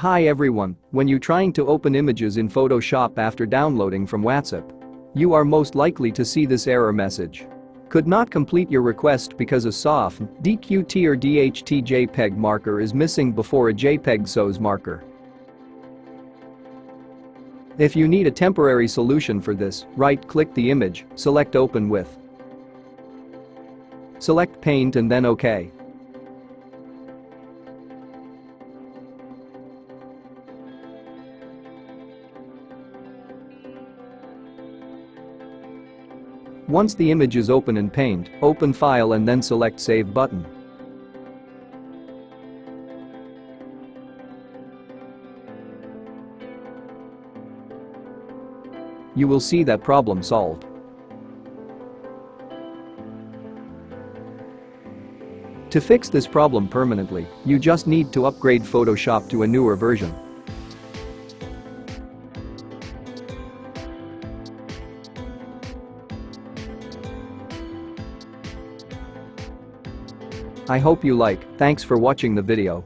Hi everyone, when you're trying to open images in Photoshop after downloading from WhatsApp, you are most likely to see this error message. Could not complete your request because a SOF, DQT or DHT JPEG marker is missing before a JPEG SOS marker. If you need a temporary solution for this, right-click the image, select Open With. Select Paint and then OK. Once the image is open in Paint, open File and then select Save button. You will see that problem solved. To fix this problem permanently, you just need to upgrade Photoshop to a newer version. I hope you like. Thanks for watching the video.